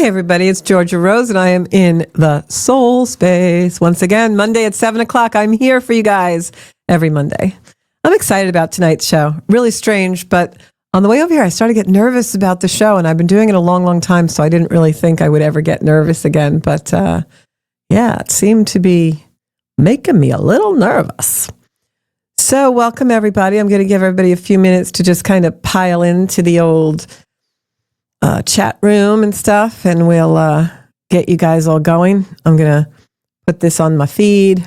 Hey everybody, it's Georgia Rose and I am in the soul space. Once again, Monday at 7 o'clock, I'm here for you guys every Monday. I'm excited about tonight's show. Really strange, but on the way over here, I started to get nervous about the show, and I've been doing it a long, long time, so I didn't really think I would ever get nervous again. But yeah, it seemed to be making me a little nervous. So welcome everybody. I'm going to give everybody a few minutes to just kind of pile into the old chat room and stuff, and we'll get you guys all going. I'm going to put this on my feed.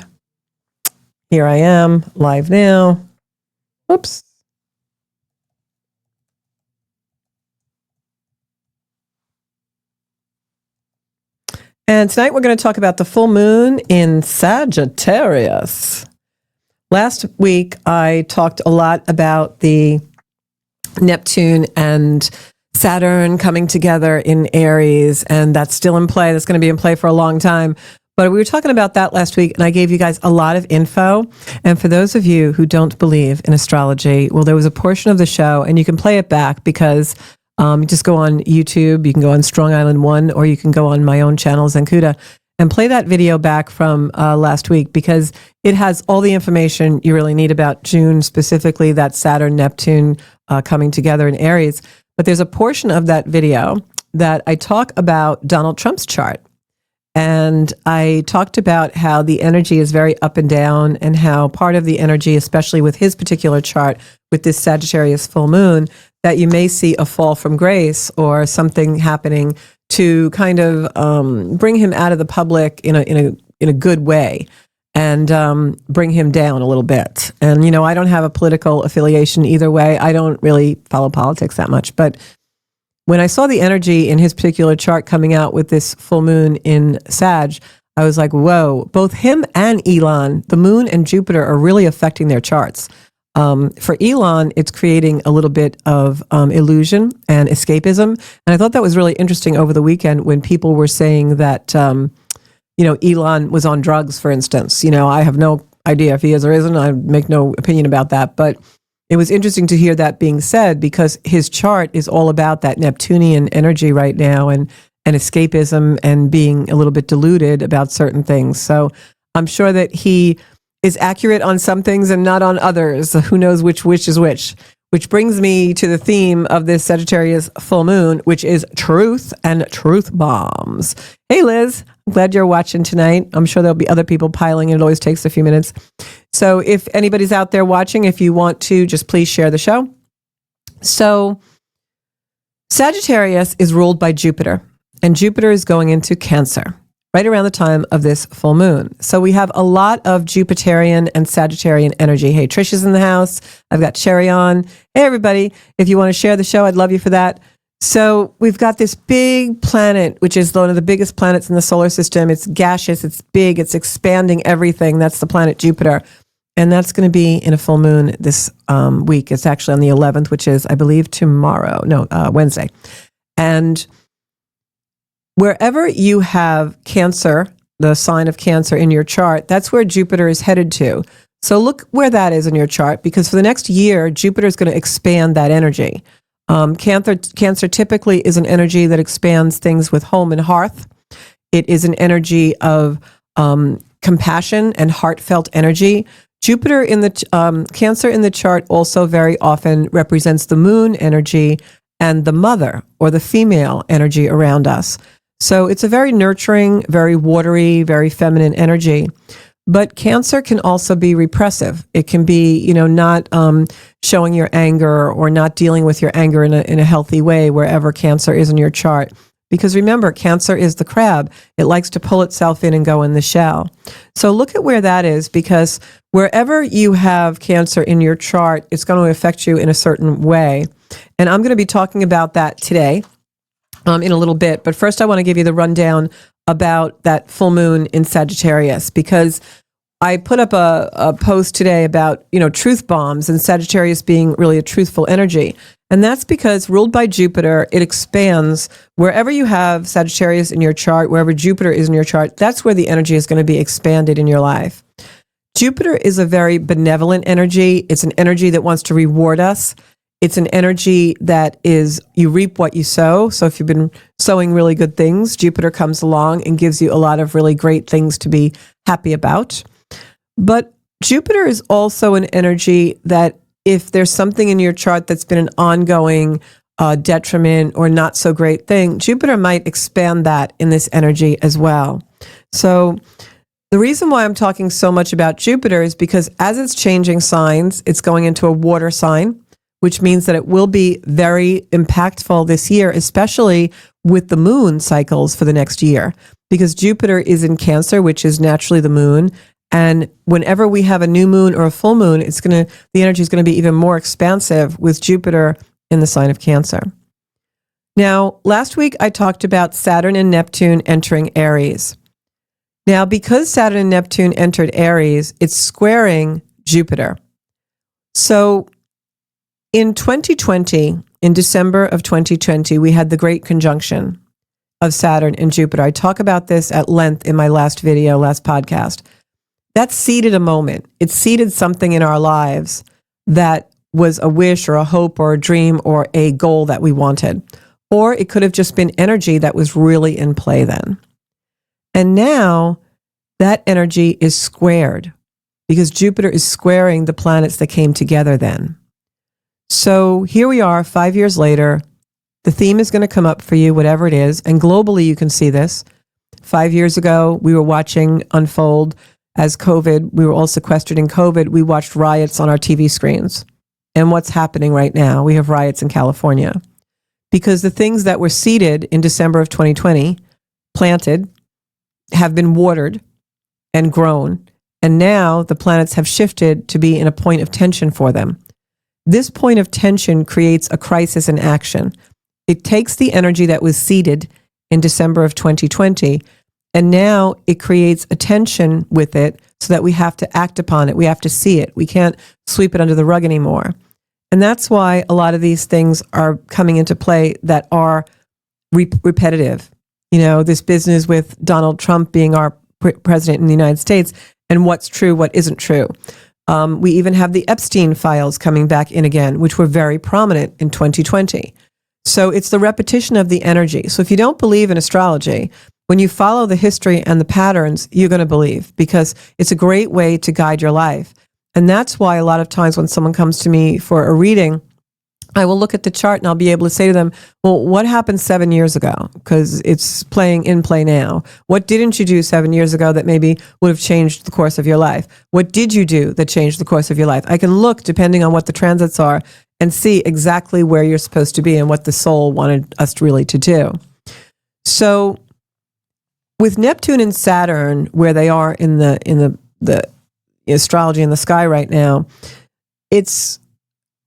Here I am, live now. Oops. And tonight we're going to talk about the full moon in Sagittarius. Last week I talked a lot about the Neptune and Saturn coming together in Aries, and that's still in play. That's going to be in play for a long time. But we were talking about that last week, and I gave you guys a lot of info. And for those of you who don't believe in astrology, well, there was a portion of the show, and you can play it back because just go on YouTube, you can go on Strong Island 1, or you can go on my own channel, Zenkuda, and play that video back from last week, because it has all the information you really need about June, specifically that Saturn-Neptune coming together in Aries. But there's a portion of that video that I talk about Donald Trump's chart. And I talked about how the energy is very up and down, and how part of the energy, especially with his particular chart, with this Sagittarius full moon, that you may see a fall from grace or something happening to kind of bring him out of the public in a good way, and bring him down a little bit. And, you know, I don't have a political affiliation either way. I don't really follow politics that much. But when I saw the energy in his particular chart coming out with this full moon in Sag, I was like, whoa, both him and Elon, the moon and Jupiter, are really affecting their charts. For Elon, it's creating a little bit of illusion and escapism. And I thought that was really interesting over the weekend when people were saying that, Elon was on drugs, for instance. You know, I have no idea if he is or isn't. I make no opinion about that. But it was interesting to hear that being said, because his chart is all about that Neptunian energy right now, and escapism, and being a little bit deluded about certain things. So I'm sure that he is accurate on some things and not on others. Who knows which is which? Which brings me to the theme of this Sagittarius full moon, which is truth and truth bombs. Hey, Liz, I'm glad you're watching tonight. I'm sure there'll be other people piling in. It always takes a few minutes. So if anybody's out there watching, if you want to, just please share the show. So Sagittarius is ruled by Jupiter, and Jupiter is going into Cancer right around the time of this full moon. So we have a lot of Jupiterian and Sagittarian energy. Hey, Trish is in the house. I've got Sherry on. Hey, everybody. If you want to share the show, I'd love you for that. So we've got this big planet, which is one of the biggest planets in the solar system. It's gaseous. It's big. It's expanding everything. That's the planet Jupiter. And that's going to be in a full moon this week. It's actually on the 11th, which is, I believe, Wednesday. And wherever you have Cancer, the sign of Cancer in your chart, that's where Jupiter is headed to. So look where that is in your chart, because for the next year, Jupiter is going to expand that energy. Cancer typically is an energy that expands things with home and hearth. It is an energy of compassion and heartfelt energy. Jupiter in the Cancer in the chart also very often represents the moon energy and the mother, or the female energy around us. So it's a very nurturing, very watery, very feminine energy. But Cancer can also be repressive. It can be, not showing your anger, or not dealing with your anger in a healthy way wherever Cancer is in your chart. Because remember, Cancer is the crab. It likes to pull itself in and go in the shell. So look at where that is, because wherever you have Cancer in your chart, it's going to affect you in a certain way. And I'm going to be talking about that today in a little bit. But first, I want to give you the rundown about that full moon in Sagittarius, because I put up a post today about, truth bombs, and Sagittarius being really a truthful energy. And that's because, ruled by Jupiter, it expands wherever you have Sagittarius in your chart, wherever Jupiter is in your chart, that's where the energy is going to be expanded in your life. Jupiter is a very benevolent energy. It's an energy that wants to reward us. It's an energy that is, you reap what you sow. So if you've been sowing really good things, Jupiter comes along and gives you a lot of really great things to be happy about. But Jupiter is also an energy that if there's something in your chart that's been an ongoing detriment or not so great thing, Jupiter might expand that in this energy as well. So the reason why I'm talking so much about Jupiter is because as it's changing signs, it's going into a water sign, which means that it will be very impactful this year, especially with the moon cycles for the next year, because Jupiter is in Cancer, which is naturally the moon. And whenever we have a new moon or a full moon, the energy is going to be even more expansive with Jupiter in the sign of Cancer. Now, last week I talked about Saturn and Neptune entering Aries. Now, because Saturn and Neptune entered Aries, it's squaring Jupiter. So in 2020, in December of 2020, we had the great conjunction of Saturn and Jupiter. I talk about this at length in my last podcast. That seeded a moment. It seeded something in our lives that was a wish or a hope or a dream or a goal that we wanted. Or it could have just been energy that was really in play then. And now that energy is squared because Jupiter is squaring the planets that came together then. So here we are 5 years later. The theme is going to come up for you, whatever it is. And globally, you can see this. 5 years ago, we were watching unfold as COVID. We were all sequestered in COVID. We watched riots on our TV screens. And what's happening right now? We have riots in California. Because the things that were seeded in December of 2020, planted, have been watered and grown. And now the planets have shifted to be in a point of tension for them. This point of tension creates a crisis in action. It takes the energy that was seeded in December of 2020, and now it creates a tension with it so that we have to act upon it. We have to see it. We can't sweep it under the rug anymore. And that's why a lot of these things are coming into play that are repetitive. You know, this business with Donald Trump being our president in the United States and what's true, what isn't true. We even have the Epstein files coming back in again, which were very prominent in 2020. So it's the repetition of the energy. So if you don't believe in astrology, when you follow the history and the patterns, you're going to believe because it's a great way to guide your life. And that's why a lot of times when someone comes to me for a reading, I will look at the chart and I'll be able to say to them, well, what happened 7 years ago? Because it's in play now. What didn't you do 7 years ago that maybe would have changed the course of your life? What did you do that changed the course of your life? I can look, depending on what the transits are, and see exactly where you're supposed to be and what the soul wanted us really to do. So with Neptune and Saturn, where they are in the astrology in the sky right now, it's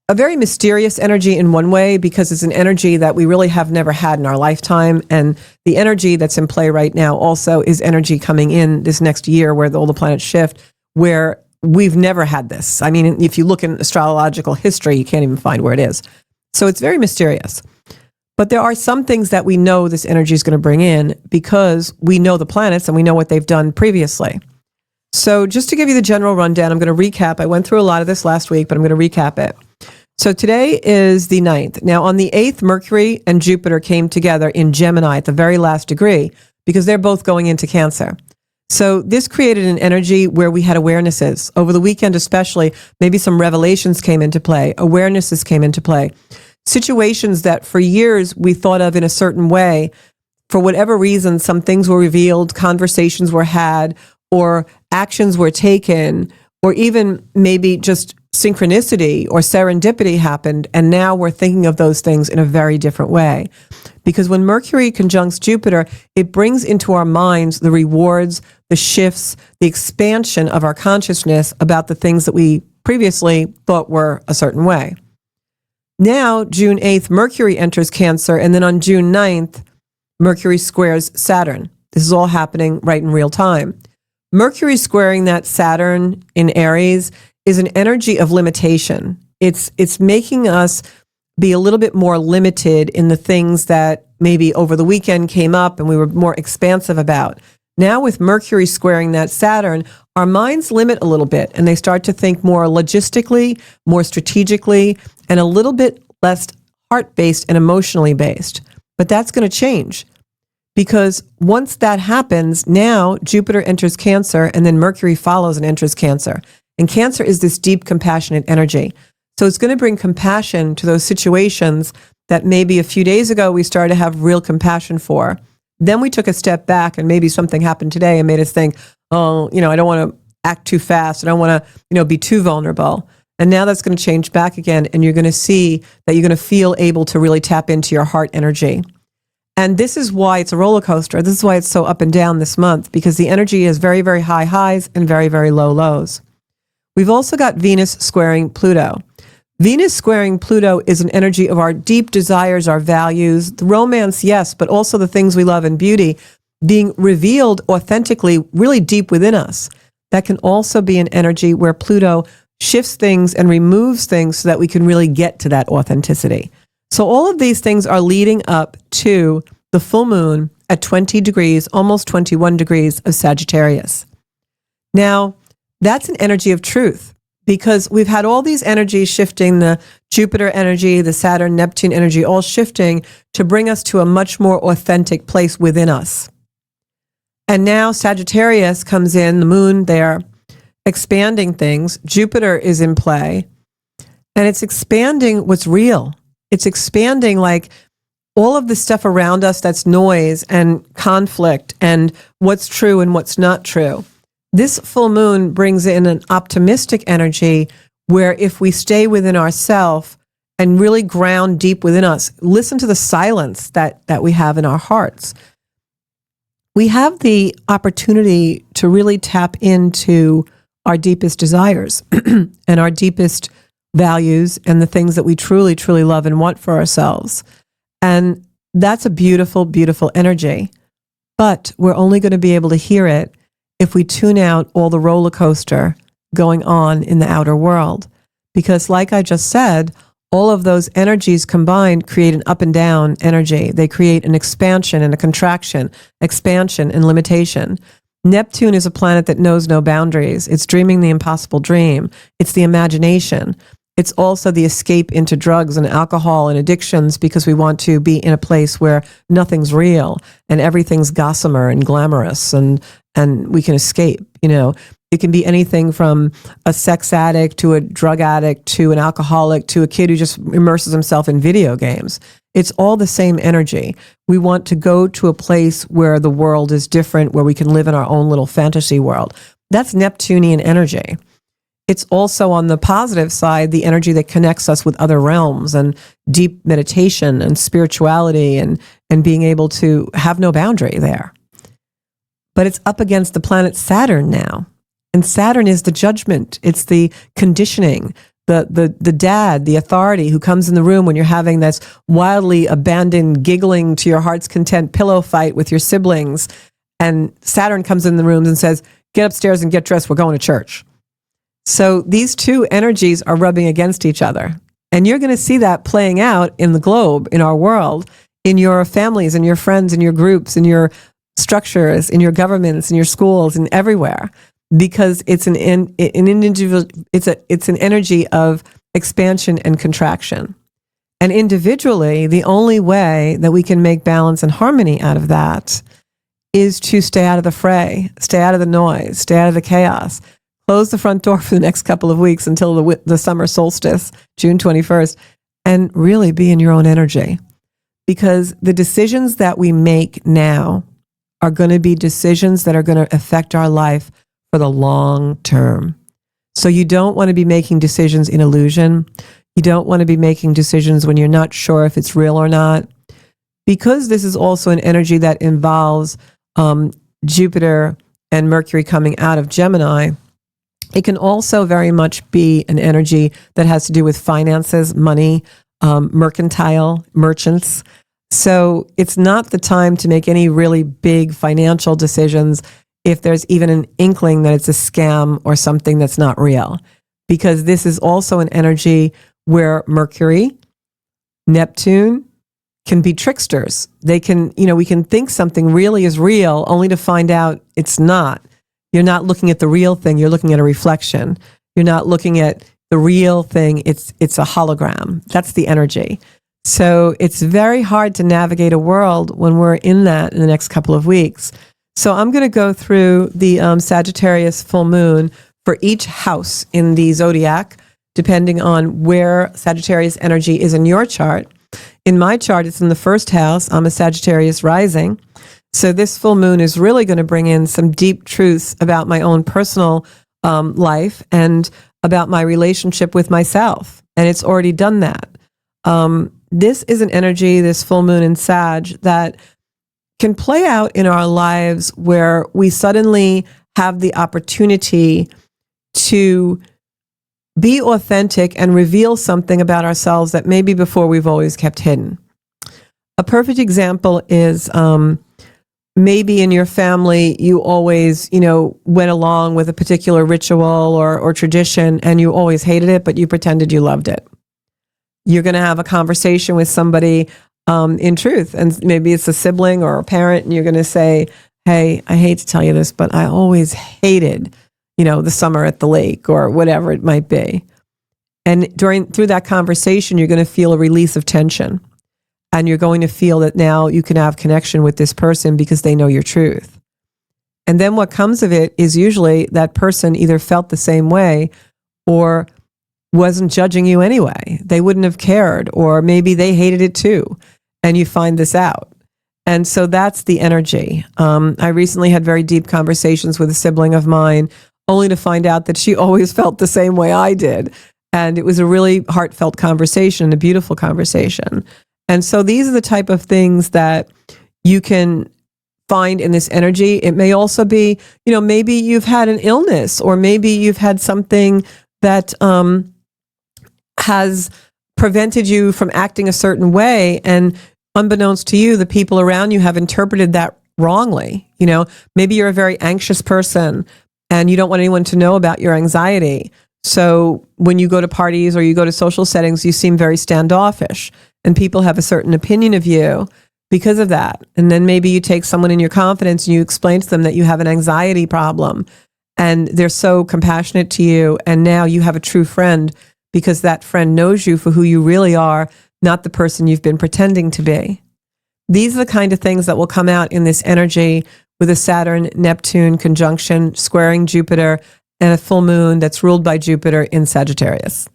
a very mysterious energy in one way because it's an energy that we really have never had in our lifetime. And the energy that's in play right now also is energy coming in this next year where all the planets shift, where we've never had this. I mean, if you look in astrological history, you can't even find where it is. So it's very mysterious. But there are some things that we know this energy is going to bring in because we know the planets and we know what they've done previously. So just to give you the general rundown, I'm going to recap. I went through a lot of this last week, but I'm going to recap it. So today is the 9th. Now on the 8th, Mercury and Jupiter came together in Gemini at the very last degree because they're both going into Cancer. So this created an energy where we had awarenesses. Over the weekend especially, maybe some revelations came into play, awarenesses came into play. Situations that for years we thought of in a certain way, for whatever reason, some things were revealed, conversations were had, or actions were taken, or even maybe just synchronicity or serendipity happened, and now we're thinking of those things in a very different way. Because when Mercury conjuncts Jupiter, it brings into our minds the rewards, the shifts, the expansion of our consciousness about the things that we previously thought were a certain way. Now, June 8th, Mercury enters Cancer, and then on June 9th, Mercury squares Saturn. This is all happening right in real time. Mercury squaring that Saturn in Aries is an energy of limitation. It's making us be a little bit more limited in the things that maybe over the weekend came up and we were more expansive about. Now with Mercury squaring that Saturn, our minds limit a little bit and they start to think more logistically, more strategically, and a little bit less heart-based and emotionally based. But that's going to change because once that happens, now Jupiter enters Cancer and then Mercury follows and enters Cancer. And Cancer is this deep, compassionate energy. So it's going to bring compassion to those situations that maybe a few days ago we started to have real compassion for. Then we took a step back and maybe something happened today and made us think, oh, I don't want to act too fast. I don't want to, be too vulnerable. And now that's going to change back again. And you're going to see that you're going to feel able to really tap into your heart energy. And this is why it's a roller coaster. This is why it's so up and down this month, because the energy is very, very high highs and very, very low lows. We've also got Venus squaring Pluto. Venus squaring Pluto is an energy of our deep desires, our values, the romance, yes, but also the things we love and beauty being revealed authentically, really deep within us. That can also be an energy where Pluto shifts things and removes things so that we can really get to that authenticity. So all of these things are leading up to the full moon at 20 degrees, almost 21 degrees of Sagittarius. Now, that's an energy of truth because we've had all these energies shifting, the Jupiter energy, the Saturn, Neptune energy, all shifting to bring us to a much more authentic place within us. And now Sagittarius comes in, the moon there, expanding things. Jupiter is in play, and it's expanding what's real. It's expanding like all of the stuff around us that's noise and conflict and what's true and what's not true. This full moon brings in an optimistic energy where if we stay within ourselves and really ground deep within us, listen to the silence that we have in our hearts, we have the opportunity to really tap into our deepest desires and our deepest values and the things that we truly, truly love and want for ourselves. And that's a beautiful, beautiful energy. But we're only going to be able to hear it if we tune out all the roller coaster going on in the outer world. Because like I just said, all of those energies combined create an up and down energy. They create an expansion and a contraction, expansion and limitation. Neptune is a planet that knows no boundaries. It's dreaming the impossible dream. It's the imagination. It's also the escape into drugs and alcohol and addictions because we want to be in a place where nothing's real and everything's gossamer and glamorous and we can escape. It can be anything from a sex addict to a drug addict to an alcoholic to a kid who just immerses himself in video games. It's all the same energy. We want to go to a place where the world is different, where we can live in our own little fantasy world. That's Neptunian energy. It's also on the positive side, the energy that connects us with other realms and deep meditation and spirituality and being able to have no boundary there. But it's up against the planet Saturn now. And Saturn is the judgment. It's the conditioning, the dad, the authority who comes in the room when you're having this wildly abandoned, giggling to your heart's content pillow fight with your siblings. And Saturn comes in the room and says, get upstairs and get dressed. We're going to church. So these two energies are rubbing against each other. And you're going to see that playing out in the globe, in our world, in your families, in your friends, in your groups, in your structures, in your governments, in your schools, and everywhere. Because it's an individual, it's an energy of expansion and contraction. And individually, the only way that we can make balance and harmony out of that is to stay out of the fray, stay out of the noise, stay out of the chaos. Close the front door for the next couple of weeks until the summer solstice, June 21st, and really be in your own energy. Because the decisions that we make now are going to be decisions that are going to affect our life for the long term. So you don't want to be making decisions in illusion. You don't want to be making decisions when you're not sure if it's real or not. Because this is also an energy that involves Jupiter and Mercury coming out of Gemini, it can also very much be an energy that has to do with finances, money, mercantile, merchants. So it's not the time to make any really big financial decisions if there's even an inkling that it's a scam or something that's not real. Because this is also an energy where Mercury, Neptune can be tricksters. They can, we can think something really is real only to find out it's not. You're not looking at the real thing. You're looking at a reflection. You're not looking at the real thing. It's a hologram. That's the energy. So it's very hard to navigate a world when we're in that in the next couple of weeks. So I'm going to go through the Sagittarius full moon for each house in the zodiac, depending on where Sagittarius energy is in your chart. In my chart, it's in the first house. I'm a Sagittarius rising. So this full moon is really going to bring in some deep truths about my own personal life and about my relationship with myself. And it's already done that. This is an energy, this full moon in Sag, that can play out in our lives where we suddenly have the opportunity to be authentic and reveal something about ourselves that maybe before we've always kept hidden. A perfect example is maybe in your family you always, went along with a particular ritual or tradition and you always hated it, but you pretended you loved it. You're going to have a conversation with somebody in truth, and maybe it's a sibling or a parent, and you're going to say, hey, I hate to tell you this, but I always hated, the summer at the lake or whatever it might be. And through that conversation, you're going to feel a release of tension. And you're going to feel that now you can have connection with this person because they know your truth. And then what comes of it is usually that person either felt the same way or wasn't judging you anyway. They wouldn't have cared, or maybe they hated it too. And you find this out. And so that's the energy. I recently had very deep conversations with a sibling of mine, only to find out that she always felt the same way I did. And it was a really heartfelt conversation, a beautiful conversation. And so these are the type of things that you can find in this energy. It may also be, maybe you've had an illness, or maybe you've had something that has prevented you from acting a certain way. And unbeknownst to you, the people around you have interpreted that wrongly. Maybe you're a very anxious person and you don't want anyone to know about your anxiety. So when you go to parties or you go to social settings, you seem very standoffish. And people have a certain opinion of you because of that. And then maybe you take someone in your confidence and you explain to them that you have an anxiety problem, and they're so compassionate to you. And now you have a true friend because that friend knows you for who you really are, not the person you've been pretending to be. These are the kind of things that will come out in this energy with a Saturn-Neptune conjunction, squaring Jupiter, and a full moon that's ruled by Jupiter in Sagittarius.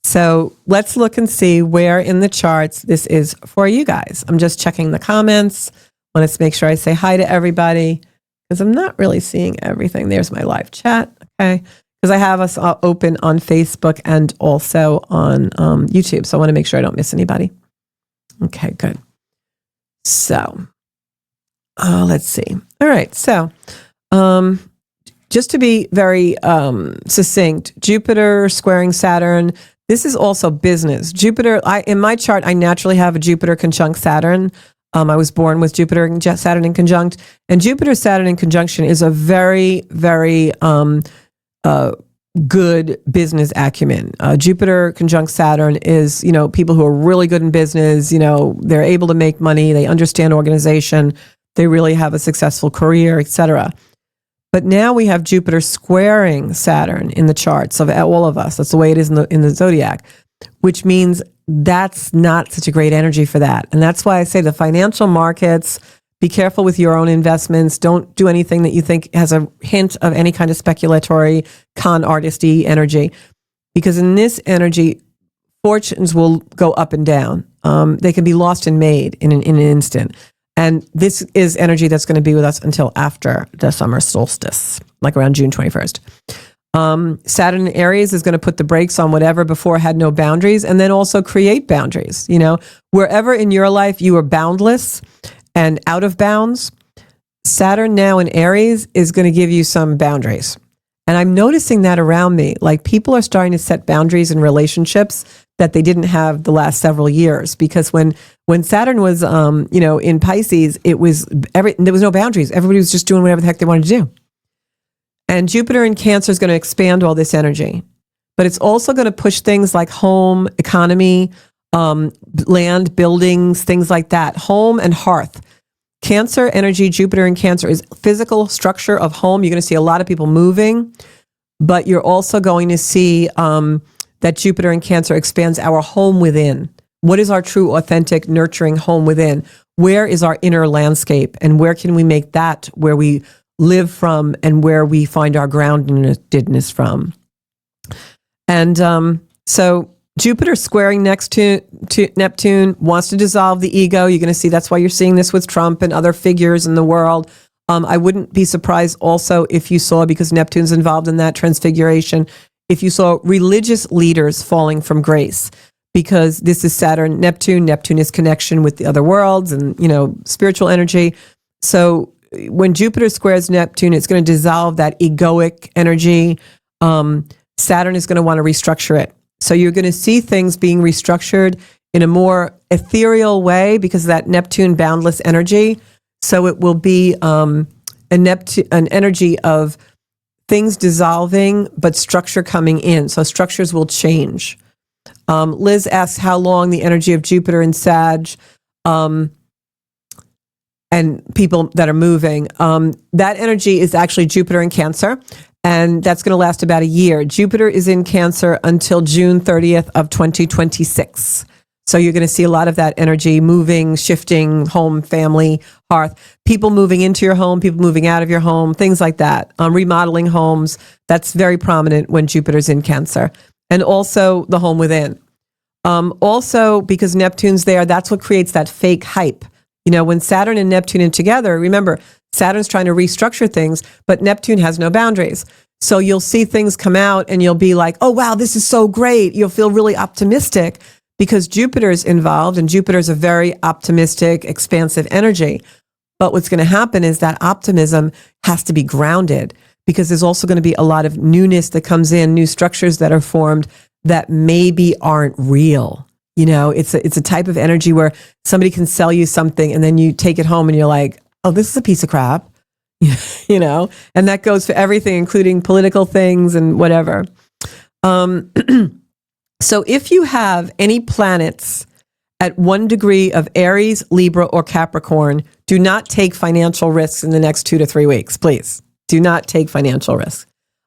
So let's look and see where in the charts this is for you guys. I'm just checking the comments. I want to make sure I say hi to everybody because I'm not really seeing everything. There's my live chat, okay? Because I have us open on Facebook and also on YouTube. So I want to make sure I don't miss anybody. Okay, good. So let's see. All right, so just to be very succinct, Jupiter squaring Saturn. This is also business. Jupiter, in my chart, I naturally have a Jupiter conjunct Saturn. I was born with Jupiter and Saturn in conjunct. And Jupiter-Saturn in conjunction is a very, very good business acumen. Jupiter conjunct Saturn is, people who are really good in business. They're able to make money. They understand organization. They really have a successful career, etc. But now we have Jupiter squaring Saturn in the charts of all of us. That's the way it is in the zodiac, which means that's not such a great energy for that. And that's why I say the financial markets, be careful with your own investments. Don't do anything that you think has a hint of any kind of speculatory, con artisty energy. Because in this energy, fortunes will go up and down. They can be lost and made in an instant. And this is energy that's going to be with us until after the summer solstice, like around June 21st. Saturn in Aries is going to put the brakes on whatever before had no boundaries, and then also create boundaries. Wherever in your life you are boundless and out of bounds, Saturn now in Aries is going to give you some boundaries. And I'm noticing that around me, like people are starting to set boundaries in relationships that they didn't have the last several years. Because when Saturn was, in Pisces, there was no boundaries. Everybody was just doing whatever the heck they wanted to do. And Jupiter in Cancer is going to expand all this energy. But it's also going to push things like home, economy, land, buildings, things like that. Home and hearth. Cancer energy, Jupiter in Cancer, is physical structure of home. You're going to see a lot of people moving, but you're also going to see that Jupiter in Cancer expands our home within. What is our true, authentic, nurturing home within? Where is our inner landscape? And where can we make that where we live from and where we find our groundedness from? And so Jupiter squaring next to Neptune wants to dissolve the ego. You're going to see that's why you're seeing this with Trump and other figures in the world. I wouldn't be surprised also if you saw, because Neptune's involved in that transfiguration, if you saw religious leaders falling from grace, because this is Saturn, Neptune. Neptune is connection with the other worlds and, spiritual energy. So when Jupiter squares Neptune, it's going to dissolve that egoic energy. Saturn is going to want to restructure it. So you're going to see things being restructured in a more ethereal way because of that Neptune boundless energy. So it will be an energy of things dissolving, but structure coming in. So structures will change. Liz asks how long the energy of Jupiter in Sag and people that are moving. That energy is actually Jupiter in Cancer, and that's going to last about a year. Jupiter is in Cancer until June 30th of 2026. So you're going to see a lot of that energy moving, shifting, home, family, hearth, people moving into your home, people moving out of your home, things like that. Remodeling homes, that's very prominent when Jupiter's in Cancer. And also the home within. Also, because Neptune's there, that's what creates that fake hype. When Saturn and Neptune are together, remember, Saturn's trying to restructure things, but Neptune has no boundaries. So you'll see things come out and you'll be like, oh, wow, this is so great. You'll feel really optimistic because Jupiter's involved, and Jupiter's a very optimistic, expansive energy. But what's going to happen is that optimism has to be grounded, because there's also going to be a lot of newness that comes in, new structures that are formed that maybe aren't real. It's a type of energy where somebody can sell you something and then you take it home and you're like, oh, this is a piece of crap, and that goes for everything, including political things and whatever. So if you have any planets at 1 degree of Aries, Libra, or Capricorn, do not take financial risks in the next 2 to 3 weeks, please. Do not take financial risks.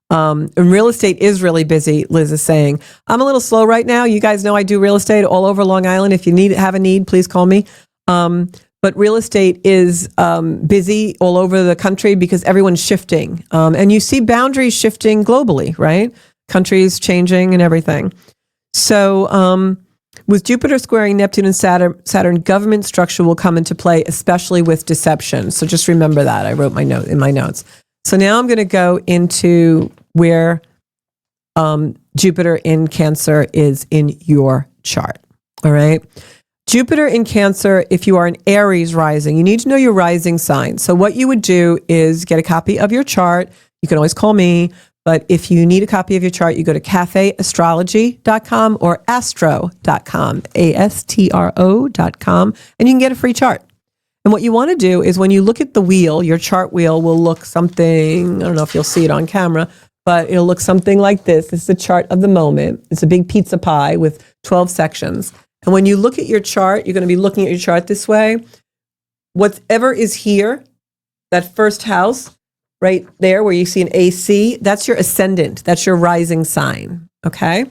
And real estate is really busy, Liz is saying. I'm a little slow right now. You guys know I do real estate all over Long Island. If you have a need, please call me. But real estate is busy all over the country because everyone's shifting. And you see boundaries shifting globally, right? Countries changing and everything. So with Jupiter squaring Neptune and Saturn, government structure will come into play, especially with deception. So just remember that. I wrote in my notes. So now I'm going to go into where Jupiter in Cancer is in your chart. All right. Jupiter in Cancer, if you are an Aries rising, you need to know your rising sign. So what you would do is get a copy of your chart. You can always call me. But if you need a copy of your chart, you go to cafeastrology.com or astro.com, astro.com, and you can get a free chart. And what you want to do is when you look at the wheel, your chart wheel will look something, I don't know if you'll see it on camera, but it'll look something like this. This is the chart of the moment. It's a big pizza pie with 12 sections. And when you look at your chart, you're going to be looking at your chart this way. Whatever is here, that first house, right there where you see an AC, that's your ascendant. That's your rising sign, okay?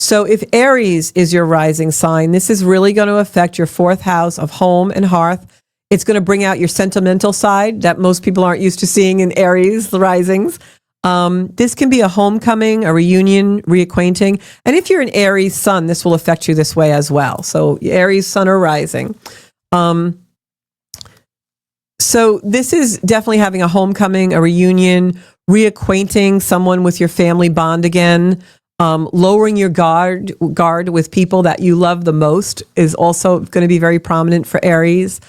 So if Aries is your rising sign, this is really going to affect your 4th house of home and hearth. It's going to bring out your sentimental side that most people aren't used to seeing in Aries, the risings. This can be a homecoming, a reunion, reacquainting. And if you're an Aries sun, this will affect you this way as well. So Aries sun or rising. So this is definitely having a homecoming, a reunion, reacquainting someone with your family bond again. Lowering your guard with people that you love the most is also going to be very prominent for Aries.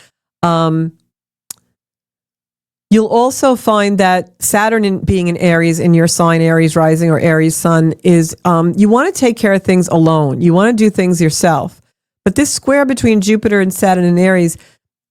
You'll also find that Saturn being in Aries in your sign, Aries rising or Aries sun, is you want to take care of things alone. You want to do things yourself. But this square between Jupiter and Saturn in Aries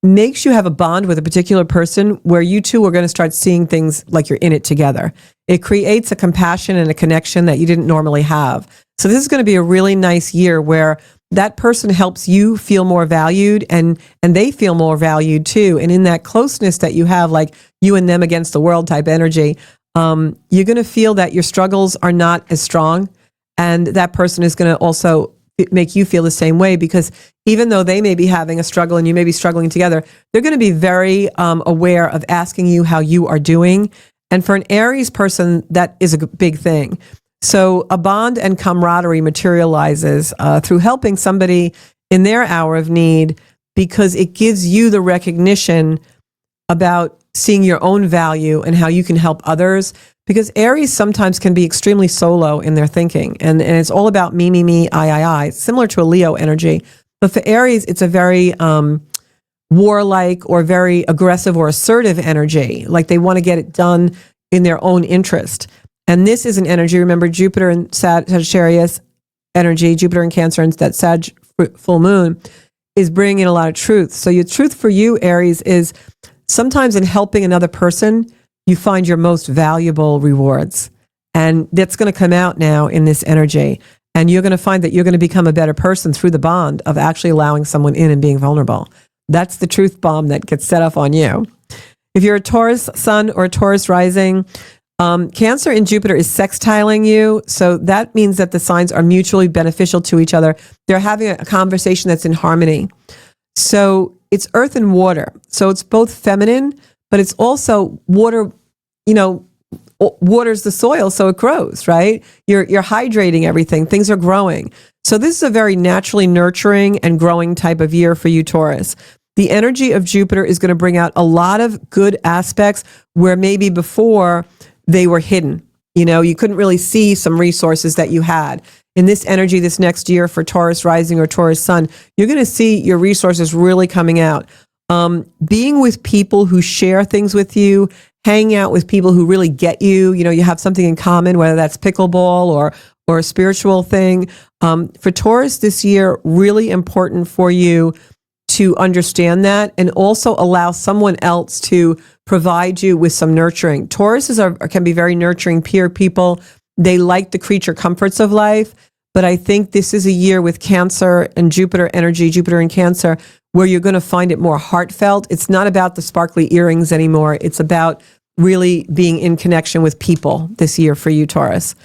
makes you have a bond with a particular person where you two are going to start seeing things like you're in it together. It creates a compassion and a connection that you didn't normally have. So this is going to be a really nice year where that person helps you feel more valued, and they feel more valued too. And in that closeness that you have, like you and them against the world type energy, you're going to feel that your struggles are not as strong. And that person is going to also make you feel the same way, because even though they may be having a struggle and you may be struggling together, they're going to be very aware of asking you how you are doing. And for an Aries person, that is a big thing. So a bond and camaraderie materializes through helping somebody in their hour of need, because it gives you the recognition about seeing your own value and how you can help others. Because Aries sometimes can be extremely solo in their thinking, and it's all about me, I, similar to a Leo energy. But for Aries, it's a very warlike or very aggressive or assertive energy. Like they want to get it done in their own interest. And this is an energy, remember, Jupiter and Sagittarius energy, Jupiter and Cancer, and that Sag full moon is bringing in a lot of truth. So your truth for you, Aries, is sometimes in helping another person, you find your most valuable rewards. And that's going to come out now in this energy. And you're going to find that you're going to become a better person through the bond of actually allowing someone in and being vulnerable. That's the truth bomb that gets set off on you. If you're a Taurus sun or a Taurus rising, Cancer in Jupiter is sextiling you. So that means that the signs are mutually beneficial to each other. They're having a conversation that's in harmony. So it's earth and water. So it's both feminine, but it's also water. Waters the soil so it grows, right? You're hydrating everything. Things are growing. So this is a very naturally nurturing and growing type of year for you, Taurus. The energy of Jupiter is going to bring out a lot of good aspects where maybe before they were hidden. You couldn't really see some resources that you had. In this energy this next year for Taurus rising or Taurus sun, you're going to see your resources really coming out. Being with people who share things with you, hanging out with people who really get you, you have something in common, whether that's pickleball or a spiritual thing. For Taurus this year, really important for you to understand that and also allow someone else to provide you with some nurturing. Tauruses can be very nurturing peer people. They like the creature comforts of life. But I think this is a year with Cancer and Jupiter energy, Jupiter and Cancer, where you're going to find it more heartfelt. It's not about the sparkly earrings anymore. It's about really being in connection with people this year for you, Taurus.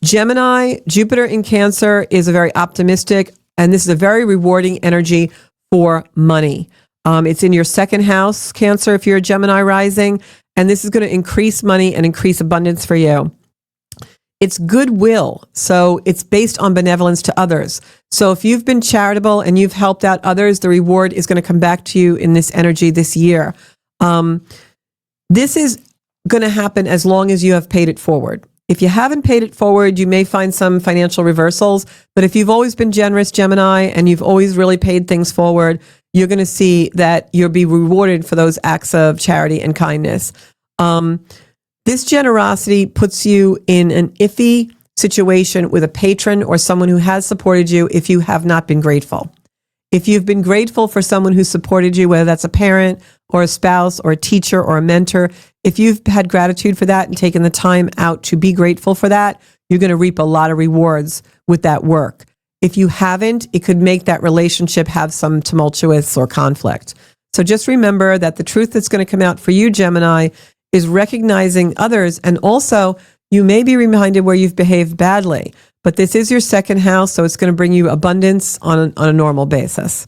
Gemini, Jupiter in Cancer is a very optimistic, and this is a very rewarding energy for money. It's in your second house, Cancer, if you're a Gemini rising, and this is going to increase money and increase abundance for you. It's goodwill. So it's based on benevolence to others. So if you've been charitable and you've helped out others, the reward is going to come back to you in this energy this year. This is going to happen as long as you have paid it forward. If you haven't paid it forward, you may find some financial reversals. But if you've always been generous, Gemini, and you've always really paid things forward, you're going to see that you'll be rewarded for those acts of charity and kindness. This generosity puts you in an iffy situation with a patron or someone who has supported you if you have not been grateful. If you've been grateful for someone who supported you, whether that's a parent or a spouse or a teacher or a mentor, if you've had gratitude for that and taken the time out to be grateful for that, you're going to reap a lot of rewards with that work. If you haven't, it could make that relationship have some tumultuous or conflict. So just remember that the truth that's going to come out for you, Gemini, is recognizing others, and also you may be reminded where you've behaved badly, but this is your second house, so it's going to bring you abundance on a normal basis.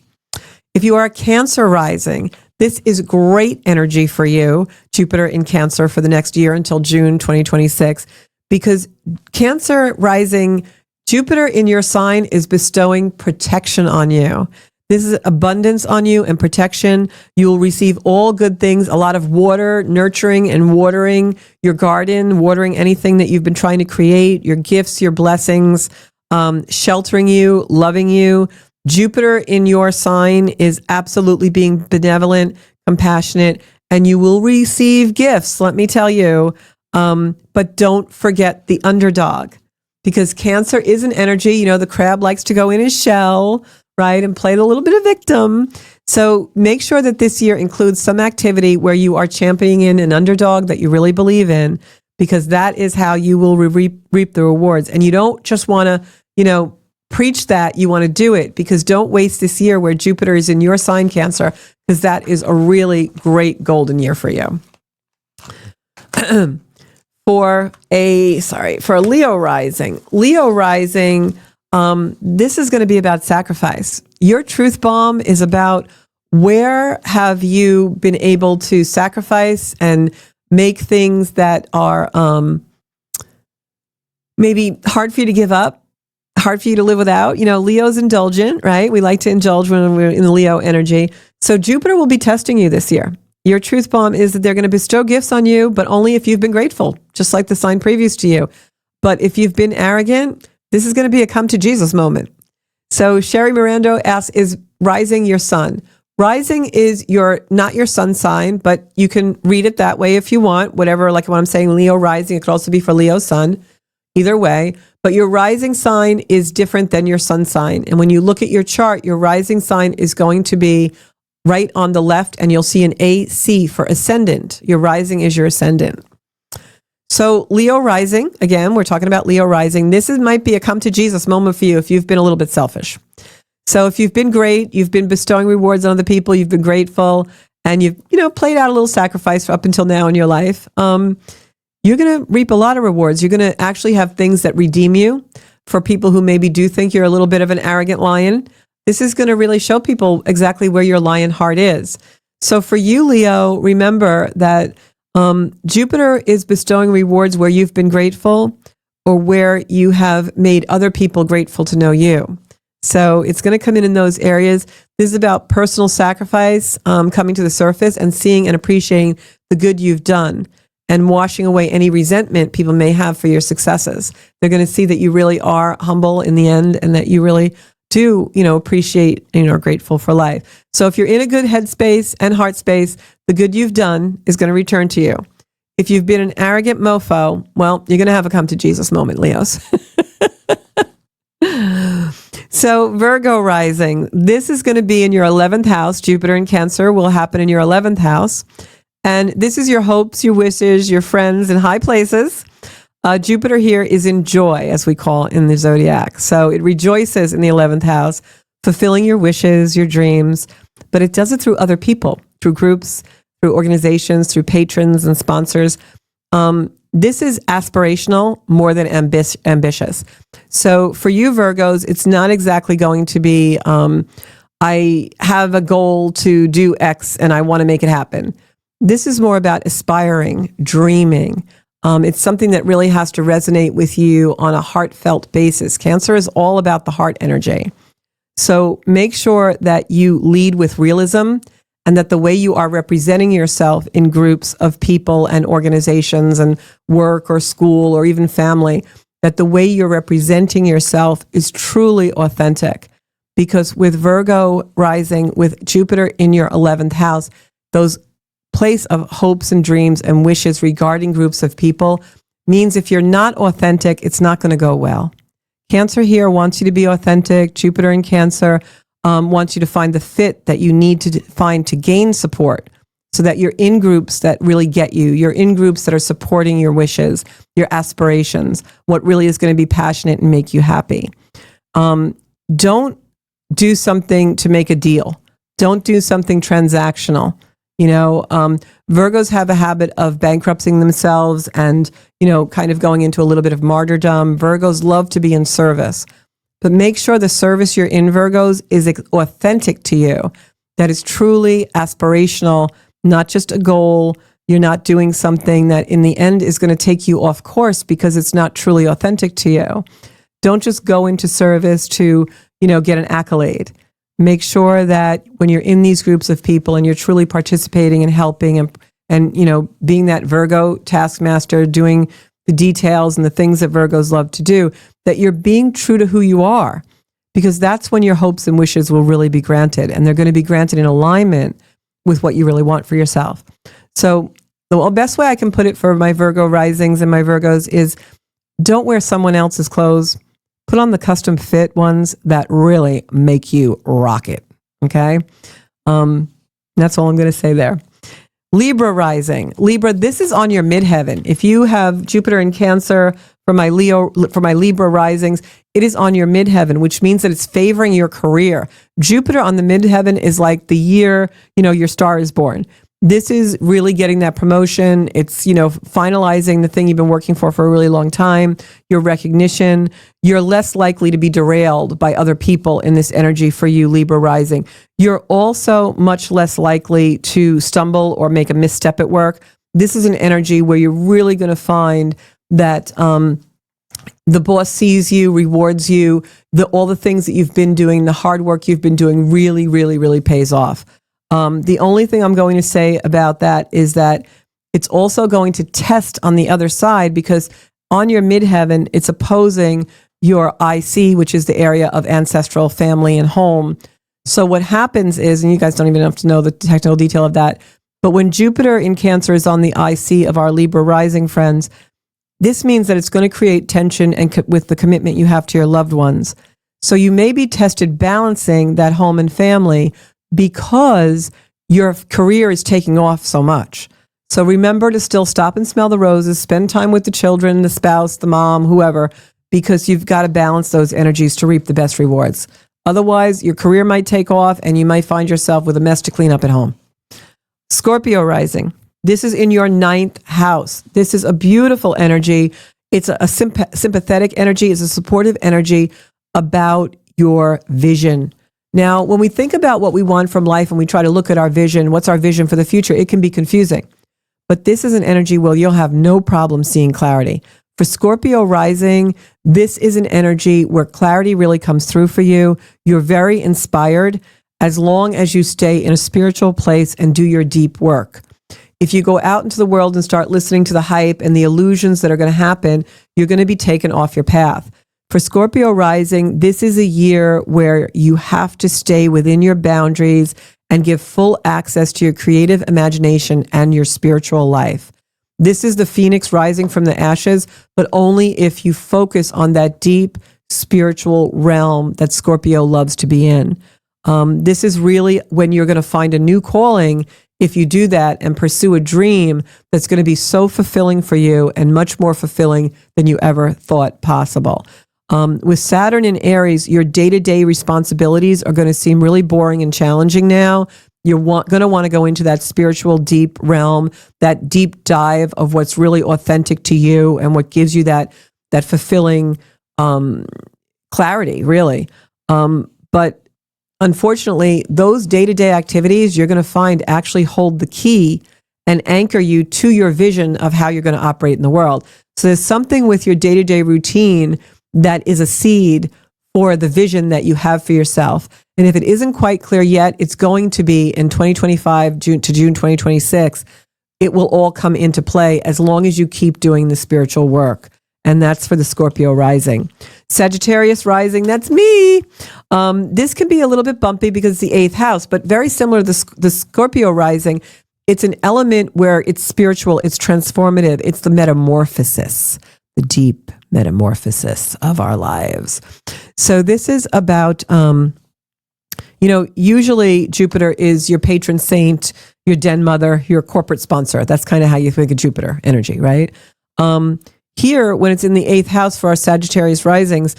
If you are a Cancer rising, this is great energy for you, Jupiter in Cancer, for the next year until June 2026, because Cancer rising, Jupiter in your sign is bestowing protection on you. This is abundance on you and protection. You will receive all good things, a lot of water, nurturing and watering your garden, watering anything that you've been trying to create, your gifts, your blessings, sheltering you, loving you. Jupiter in your sign is absolutely being benevolent, compassionate, and you will receive gifts, let me tell you. But don't forget the underdog, because Cancer is an energy. The crab likes to go in his shell, right, and play a little bit of victim. So make sure that this year includes some activity where you are championing in an underdog that you really believe in, because that is how you will reap the rewards. And you don't just want to, preach that, you want to do it, because don't waste this year where Jupiter is in your sign, Cancer, because that is a really great golden year for you. For a Leo rising, this is going to be about sacrifice. Your truth bomb is about where have you been able to sacrifice and make things that are maybe hard for you to give up, hard for you to live without. Leo's indulgent, right? We like to indulge when we're in the Leo energy. So Jupiter will be testing you this year. Your truth bomb is that they're going to bestow gifts on you, but only if you've been grateful, just like the sign previous to you. But if you've been arrogant, this is going to be a come to Jesus moment. So Sherry Mirando asks, is rising your sun? Rising is not your sun sign, but you can read it that way if you want. Whatever, like when I'm saying Leo rising, it could also be for Leo sun. Either way. But your rising sign is different than your sun sign. And when you look at your chart, your rising sign is going to be right on the left, and you'll see an AC for ascendant. Your rising is your ascendant. So Leo rising, again, we're talking about Leo rising. Might be a come to Jesus moment for you if you've been a little bit selfish. So if you've been great, you've been bestowing rewards on other people, you've been grateful, and you've, played out a little sacrifice up until now in your life, you're going to reap a lot of rewards. You're going to actually have things that redeem you for people who maybe do think you're a little bit of an arrogant lion. This is going to really show people exactly where your lion heart is. So for you, Leo, remember that Jupiter is bestowing rewards where you've been grateful or where you have made other people grateful to know you. So it's going to come in those areas. This is about personal sacrifice coming to the surface and seeing and appreciating the good you've done and washing away any resentment people may have for your successes. They're going to see that you really are humble in the end and that you really do, appreciate, are grateful for life. So if you're in a good headspace and heart space, the good you've done is going to return to you. If you've been an arrogant mofo, well, you're going to have a come to Jesus moment, Leos. So Virgo rising, this is going to be in your 11th house. Jupiter in Cancer will happen in your 11th house. And this is your hopes, your wishes, your friends in high places. Jupiter here is in joy, as we call in the zodiac. So it rejoices in the 11th house, fulfilling your wishes, your dreams, but it does it through other people, through groups, through organizations, through patrons and sponsors. This is aspirational more than ambitious. So for you, Virgos, it's not exactly going to be, I have a goal to do X and I want to make it happen. This is more about aspiring, dreaming. It's something that really has to resonate with you on a heartfelt basis. Cancer is all about the heart energy. So make sure that you lead with realism and that the way you are representing yourself in groups of people and organizations and work or school or even family, that the way you're representing yourself is truly authentic. Because with Virgo rising, with Jupiter in your 11th house, those place of hopes and dreams and wishes regarding groups of people means if you're not authentic, it's not going to go well. Cancer here wants you to be authentic. Jupiter in Cancer wants you to find the fit that you need to find to gain support so that you're in groups that really get you. You're in groups that are supporting your wishes, your aspirations, what really is going to be passionate and make you happy. Don't do something to make a deal. Don't do something transactional. Virgos have a habit of bankrupting themselves and, kind of going into a little bit of martyrdom. Virgos love to be in service, but make sure the service you're in, Virgos, is authentic to you, that is truly aspirational, not just a goal. You're not doing something that in the end is going to take you off course because it's not truly authentic to you. Don't just go into service to, get an accolade. Make sure that when you're in these groups of people and you're truly participating and helping and being that Virgo taskmaster, doing the details and the things that Virgos love to do, that you're being true to who you are, because that's when your hopes and wishes will really be granted, and they're going to be granted in alignment with what you really want for yourself. So the best way I can put it for my Virgo risings and my Virgos is don't wear someone else's clothes. Put on the custom fit ones that really make you rock it. Okay? That's all I'm going to say there. Libra rising. Libra, this is on your midheaven. If you have Jupiter in Cancer for my Libra risings, it is on your midheaven, which means that it's favoring your career. Jupiter on the midheaven is like the year, your star is born. This is really getting that promotion. It's, finalizing the thing you've been working for a really long time, your recognition. You're less likely to be derailed by other people in this energy for you, Libra rising. You're also much less likely to stumble or make a misstep at work. This is an energy where you're really going to find that the boss sees you, rewards you, all the things that you've been doing, the hard work you've been doing really, really, really pays off. The only thing I'm going to say about that is that it's also going to test on the other side, because on your midheaven, it's opposing your IC, which is the area of ancestral family and home. So what happens is, and you guys don't even have to know the technical detail of that, but when Jupiter in Cancer is on the IC of our Libra rising friends, this means that it's going to create tension and with the commitment you have to your loved ones. So you may be tested balancing that home and family because your career is taking off so much. So remember to still stop and smell the roses, spend time with the children, the spouse, the mom, whoever, because you've got to balance those energies to reap the best rewards. Otherwise, your career might take off and you might find yourself with a mess to clean up at home. Scorpio rising. This is in your 9th house. This is a beautiful energy. It's a sympathetic energy. It's a supportive energy about your vision. Now, when we think about what we want from life and we try to look at our vision, what's our vision for the future, it can be confusing. But this is an energy where you'll have no problem seeing clarity. For Scorpio rising, this is an energy where clarity really comes through for you. You're very inspired as long as you stay in a spiritual place and do your deep work. If you go out into the world and start listening to the hype and the illusions that are going to happen, you're going to be taken off your path. For Scorpio rising, this is a year where you have to stay within your boundaries and give full access to your creative imagination and your spiritual life. This is the phoenix rising from the ashes, but only if you focus on that deep spiritual realm that Scorpio loves to be in. This is really when you're going to find a new calling if you do that and pursue a dream that's going to be so fulfilling for you and much more fulfilling than you ever thought possible. With Saturn in Aries, your day-to-day responsibilities are going to seem really boring and challenging now. You're going to want to go into that spiritual deep realm, that deep dive of what's really authentic to you and what gives you that fulfilling clarity, really. But unfortunately, those day-to-day activities you're going to find actually hold the key and anchor you to your vision of how you're going to operate in the world. So there's something with your day-to-day routine that is a seed for the vision that you have for yourself. And if it isn't quite clear yet, it's going to be in 2025, June to June 2026. It will all come into play as long as you keep doing the spiritual work. And that's for the Scorpio rising. Sagittarius rising, that's me. This can be a little bit bumpy because it's the 8th house, but very similar to the Scorpio rising. It's an element where it's spiritual, it's transformative, it's the metamorphosis, the deep metamorphosis of our lives. So this is about, usually Jupiter is your patron saint, your den mother, your corporate sponsor. That's kind of how you think of Jupiter energy, right? Here, when it's in the 8th house for our Sagittarius risings,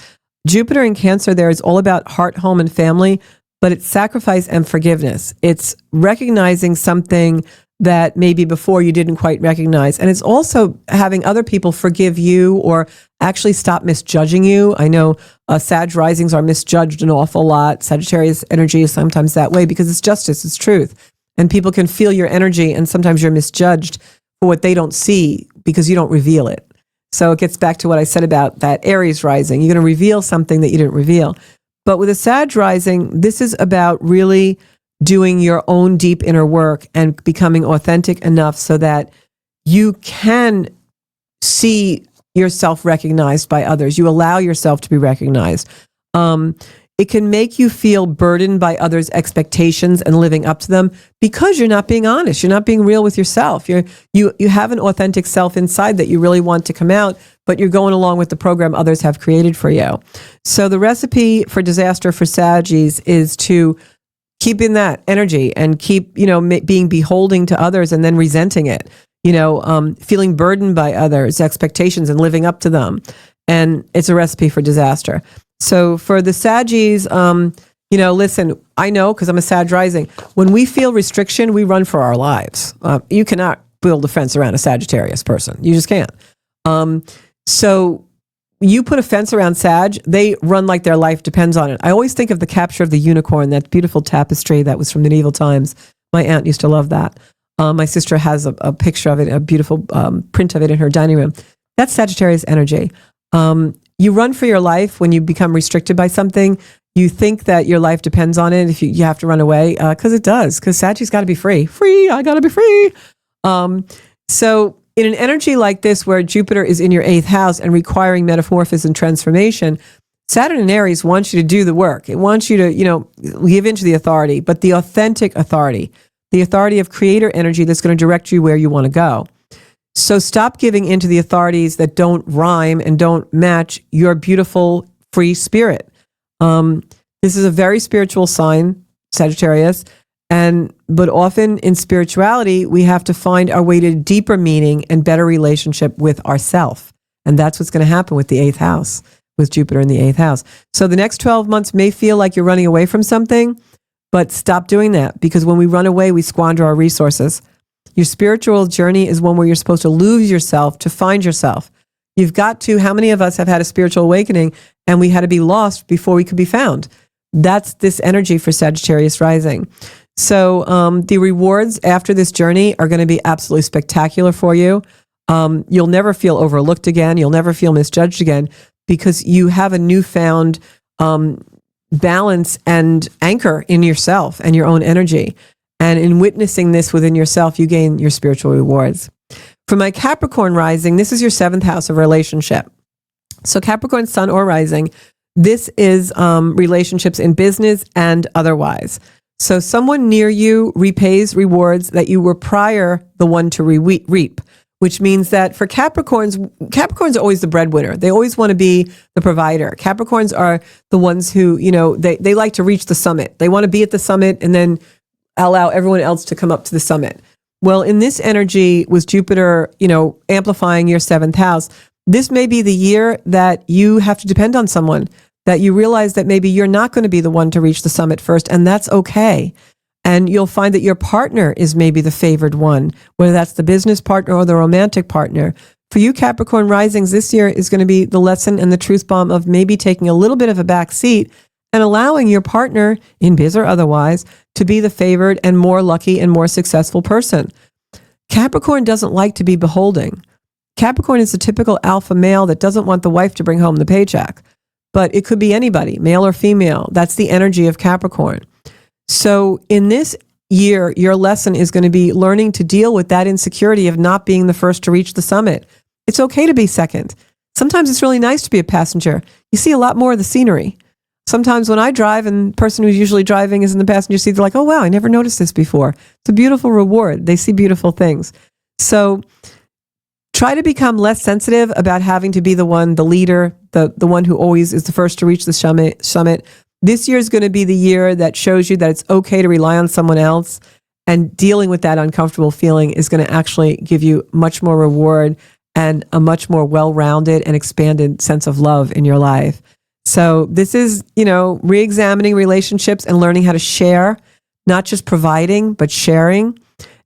Jupiter in Cancer there is all about heart, home, and family, but it's sacrifice and forgiveness. It's recognizing something that maybe before you didn't quite recognize. And it's also having other people forgive you or actually stop misjudging you. I know Sag risings are misjudged an awful lot. Sagittarius energy is sometimes that way because it's justice, it's truth. And people can feel your energy and sometimes you're misjudged for what they don't see because you don't reveal it. So it gets back to what I said about that Aries rising. You're going to reveal something that you didn't reveal. But with a Sag rising, this is about really doing your own deep inner work and becoming authentic enough so that you can see yourself recognized by others. You allow yourself to be recognized. It can make you feel burdened by others' expectations and living up to them because you're not being honest. You're not being real with yourself. You have an authentic self inside that you really want to come out, but you're going along with the program others have created for you. So the recipe for disaster for Saggies is to keep in that energy and keep, being beholding to others and then resenting it. feeling burdened by others' expectations and living up to them. And it's a recipe for disaster. So for the Saggies, listen, I know because I'm a Sag rising. When we feel restriction, we run for our lives. You cannot build a fence around a Sagittarius person. You just can't. So you put a fence around Sag, they run like their life depends on it. I always think of the capture of the unicorn, that beautiful tapestry that was from medieval times. My aunt used to love that. My sister has a picture of it, a beautiful print of it in her dining room. That's Sagittarius energy. You run for your life when you become restricted by something. You think that your life depends on it if you have to run away, because it does, because Sagittarius got to be free. I got to be free. So in an energy like this, where Jupiter is in your 8th house and requiring metamorphosis and transformation, Saturn in Aries wants you to do the work. It wants you to, give into the authority, but the authentic authority, the authority of creator energy that's going to direct you where you want to go. So stop giving into the authorities that don't rhyme and don't match your beautiful, free spirit. This is a very spiritual sign, Sagittarius. But often in spirituality, we have to find our way to deeper meaning and better relationship with ourself. And that's what's going to happen with the 8th house, with Jupiter in the 8th house. So the next 12 months may feel like you're running away from something, but stop doing that, because when we run away, we squander our resources. Your spiritual journey is one where you're supposed to lose yourself to find yourself. You've got to, how many of us have had a spiritual awakening and we had to be lost before we could be found? That's this energy for Sagittarius rising. So the rewards after this journey are going to be absolutely spectacular for you. You'll never feel overlooked again. You'll never feel misjudged again, because you have a newfound balance and anchor in yourself and your own energy. And in witnessing this within yourself, you gain your spiritual rewards. For my Capricorn rising, this is your 7th house of relationship. So Capricorn sun or rising, this is relationships in business and otherwise. So someone near you repays rewards that you were prior the one to reap, which means that for Capricorns are always the breadwinner. They always want to be the provider. Capricorns are the ones who, they like to reach the summit. They want to be at the summit and then allow everyone else to come up to the summit. Well, in this energy with Jupiter, amplifying your 7th house, this may be the year that you have to depend on someone, that you realize that maybe you're not going to be the one to reach the summit first, and that's okay. And you'll find that your partner is maybe the favored one, whether that's the business partner or the romantic partner. For you Capricorn risings, this year is going to be the lesson and the truth bomb of maybe taking a little bit of a back seat and allowing your partner, in biz or otherwise, to be the favored and more lucky and more successful person. Capricorn doesn't like to be beholding. Capricorn is the typical alpha male that doesn't want the wife to bring home the paycheck. But it could be anybody, male or female. That's the energy of Capricorn. So in this year, your lesson is going to be learning to deal with that insecurity of not being the first to reach the summit. It's okay to be second. Sometimes it's really nice to be a passenger. You see a lot more of the scenery. Sometimes when I drive and the person who's usually driving is in the passenger seat, they're like, oh, wow, I never noticed this before. It's a beautiful reward. They see beautiful things. So try to become less sensitive about having to be the one, the leader, the one who always is the first to reach the summit. This year is going to be the year that shows you that it's okay to rely on someone else, and dealing with that uncomfortable feeling is going to actually give you much more reward and a much more well-rounded and expanded sense of love in your life. So this is, re-examining relationships and learning how to share, not just providing, but sharing,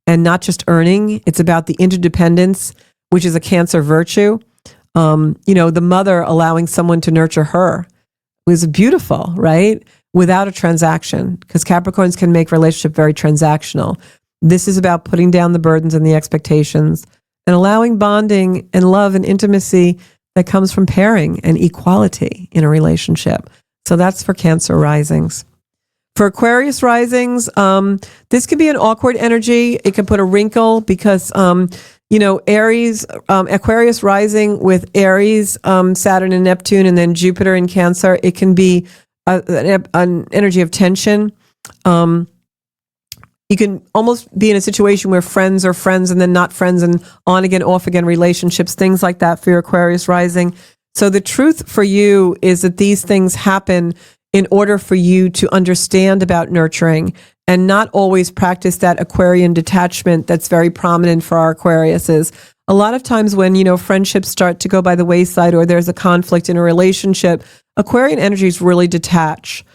and not just earning. It's about the interdependence, which is a Cancer virtue. The mother allowing someone to nurture her was beautiful, right? Without a transaction, because Capricorns can make relationship very transactional. This is about putting down the burdens and the expectations and allowing bonding and love and intimacy that comes from pairing and equality in a relationship. So that's for Cancer risings. For Aquarius risings, this could be an awkward energy. It can put a wrinkle because, Aries, Aquarius rising with Aries, Saturn and Neptune, and then Jupiter in Cancer, it can be an energy of tension. You can almost be in a situation where friends are friends and then not friends, and on again, off again relationships, things like that for your Aquarius rising. So the truth for you is that these things happen in order for you to understand about nurturing and not always practice that Aquarian detachment that's very prominent for our Aquariuses. A lot of times when, friendships start to go by the wayside or there's a conflict in a relationship, Aquarian energies really detach.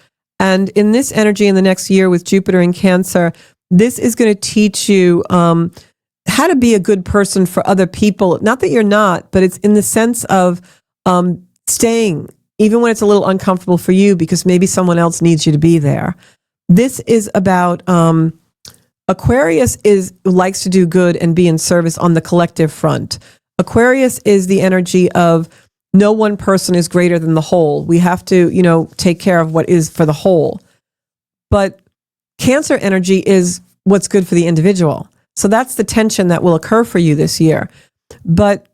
And in this energy in the next year with Jupiter in Cancer, this is going to teach you how to be a good person for other people. Not that you're not, but it's in the sense of staying, even when it's a little uncomfortable for you, because maybe someone else needs you to be there. This is about Aquarius likes to do good and be in service on the collective front. Aquarius is the energy of no one person is greater than the whole. We have to, take care of what is for the whole. But Cancer energy is what's good for the individual. So that's the tension that will occur for you this year. But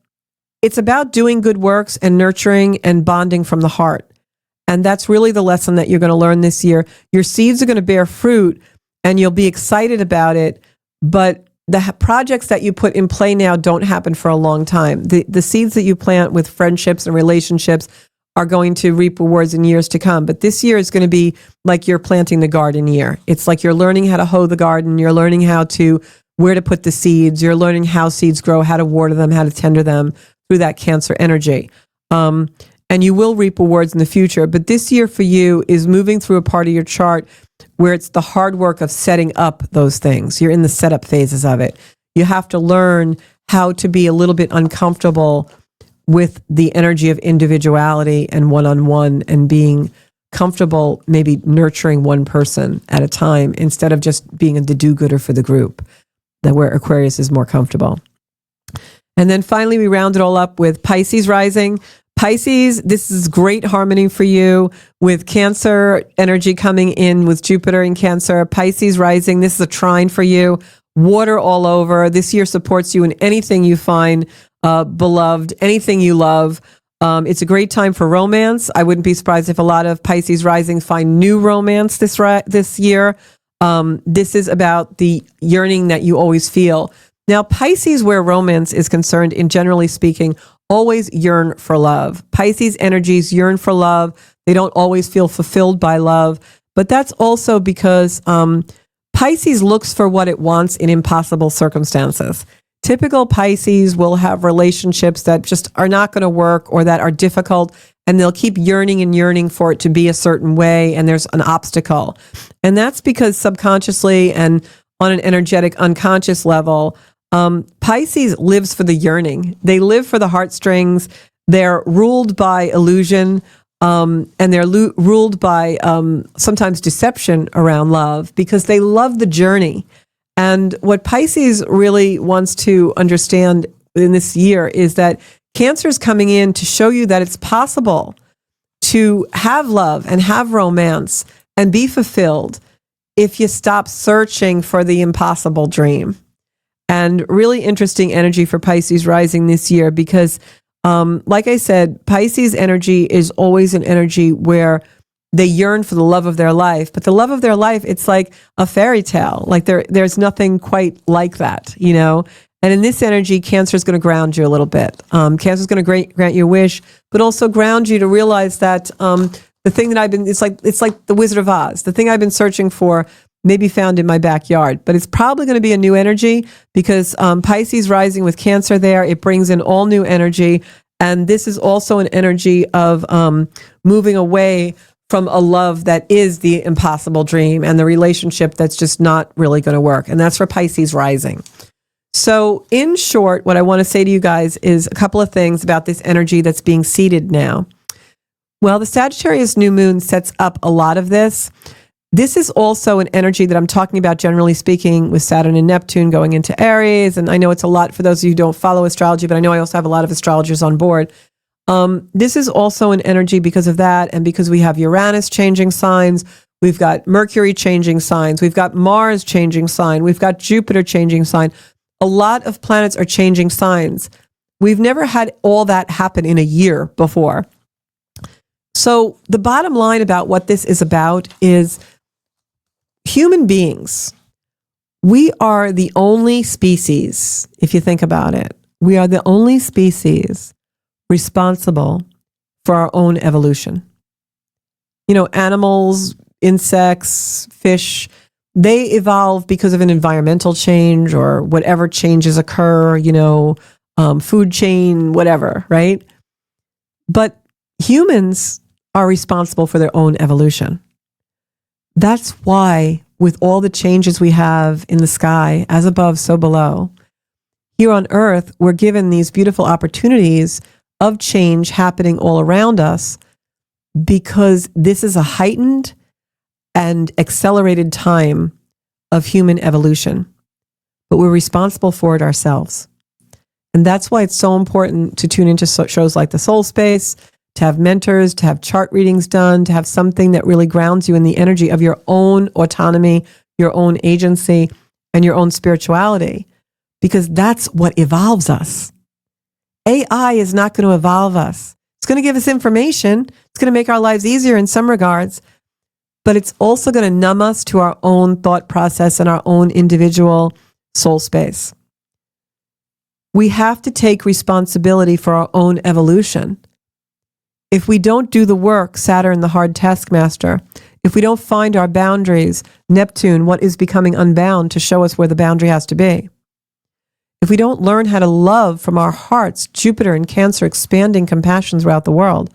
it's about doing good works and nurturing and bonding from the heart. And that's really the lesson that you're going to learn this year. Your seeds are going to bear fruit and you'll be excited about it. But the projects that you put in play now don't happen for a long time. The seeds that you plant with friendships and relationships are going to reap rewards in years to come. But this year is going to be like you're planting the garden year. It's like you're learning how to hoe the garden. You're learning where to put the seeds. You're learning how seeds grow, how to water them, how to tender them through that Cancer energy. And you will reap rewards in the future. But this year for you is moving through a part of your chart where it's the hard work of setting up those things. You're in the setup phases of it. You have to learn how to be a little bit uncomfortable with the energy of individuality and one-on-one and being comfortable maybe nurturing one person at a time instead of just being the do-gooder for the group, that where Aquarius is more comfortable. And then finally, we round it all up with Pisces rising. Pisces, this is great harmony for you with Cancer energy coming in with Jupiter in Cancer. Pisces rising, this is a trine for you. Water all over. This year supports you in anything you find beloved, anything you love. It's a great time for romance. I wouldn't be surprised if a lot of Pisces rising find new romance this year. This is about the yearning that you always feel. Now, Pisces, where romance is concerned, in generally speaking, always yearn for love. Pisces energies yearn for love. They don't always feel fulfilled by love. But that's also because Pisces looks for what it wants in impossible circumstances. Typical Pisces will have relationships that just are not going to work or that are difficult, and they'll keep yearning and yearning for it to be a certain way, and there's an obstacle. And that's because subconsciously and on an energetic unconscious level, Pisces lives for the yearning. They live for the heartstrings. They're ruled by illusion, and they're ruled by sometimes deception around love because they love the journey. And what Pisces really wants to understand in this year is that Cancer is coming in to show you that it's possible to have love and have romance and be fulfilled if you stop searching for the impossible dream. And really interesting energy for Pisces rising this year because, like I said, Pisces energy is always an energy where they yearn for the love of their life, but the love of their life, it's like a fairy tale. Like there's nothing quite like that, And in this energy, Cancer is going to ground you a little bit. Cancer is going to grant you a wish, but also ground you to realize that the thing that it's like the Wizard of Oz. The thing I've been searching for may be found in my backyard, but it's probably going to be a new energy because Pisces rising with Cancer there, it brings in all new energy. And this is also an energy of moving away from a love that is the impossible dream and the relationship that's just not really going to work. And that's for Pisces rising. So in short, what I want to say to you guys is a couple of things about this energy that's being seeded now. Well, the Sagittarius new moon sets up a lot of this. This is also an energy that I'm talking about, generally speaking, with Saturn and Neptune going into Aries. And I know it's a lot for those of you who don't follow astrology, but I know I also have a lot of astrologers on board. This is also an energy because of that, and because we have Uranus changing signs, we've got Mercury changing signs, we've got Mars changing sign, we've got Jupiter changing sign. A lot of planets are changing signs. We've never had all that happen in a year before. So the bottom line about what this is about is human beings. We are the only species, if you think about it, we are the only species responsible for our own evolution. Animals, insects, fish, they evolve because of an environmental change or whatever changes occur, food chain, whatever, right? But humans are responsible for their own evolution. That's why, with all the changes we have in the sky, as above, so below, here on Earth, we're given these beautiful opportunities of change happening all around us because this is a heightened and accelerated time of human evolution. But we're responsible for it ourselves. And that's why it's so important to tune into shows like The Soul Space, to have mentors, to have chart readings done, to have something that really grounds you in the energy of your own autonomy, your own agency, and your own spirituality, because that's what evolves us. AI is not going to evolve us. It's going to give us information. It's going to make our lives easier in some regards, but it's also going to numb us to our own thought process and our own individual soul space. We have to take responsibility for our own evolution. If we don't do the work, Saturn, the hard taskmaster, if we don't find our boundaries, Neptune, what is becoming unbound, to show us where the boundary has to be, if we don't learn how to love from our hearts, Jupiter and Cancer expanding compassion throughout the world,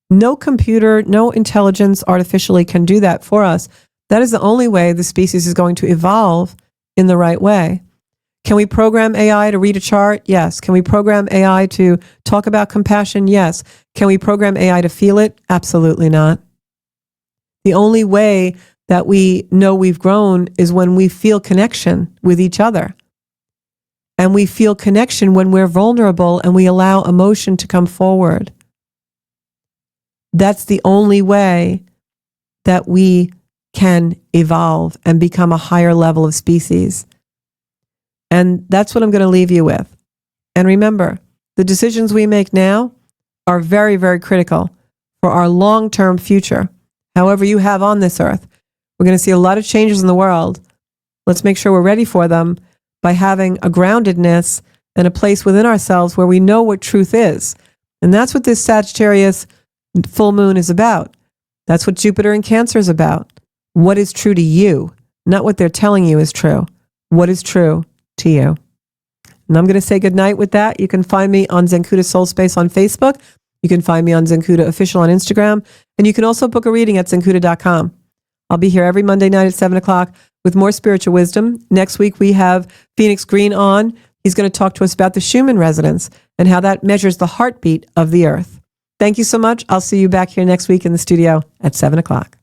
no computer, no intelligence artificially can do that for us. That is the only way the species is going to evolve in the right way. Can we program AI to read a chart? Yes. Can we program AI to talk about compassion? Yes. Can we program AI to feel it? Absolutely not. The only way that we know we've grown is when we feel connection with each other. And we feel connection when we're vulnerable and we allow emotion to come forward. That's the only way that we can evolve and become a higher level of species. And that's what I'm going to leave you with. And remember, the decisions we make now are very, very critical for our long-term future. However you have on this earth, we're going to see a lot of changes in the world. Let's make sure we're ready for them by having a groundedness and a place within ourselves where we know what truth is. And that's what this Sagittarius full moon is about. That's what Jupiter in Cancer is about. What is true to you, not what they're telling you is true. What is true to you? And I'm going to say goodnight with that. You can find me on Zenkuda Soul Space on Facebook. You can find me on Zenkuda Official on Instagram. And you can also book a reading at zenkuda.com. I'll be here every Monday night at 7 o'clock with more spiritual wisdom. Next week, we have Phoenix Green on. He's going to talk to us about the Schumann resonance and how that measures the heartbeat of the earth. Thank you so much. I'll see you back here next week in the studio at 7 o'clock.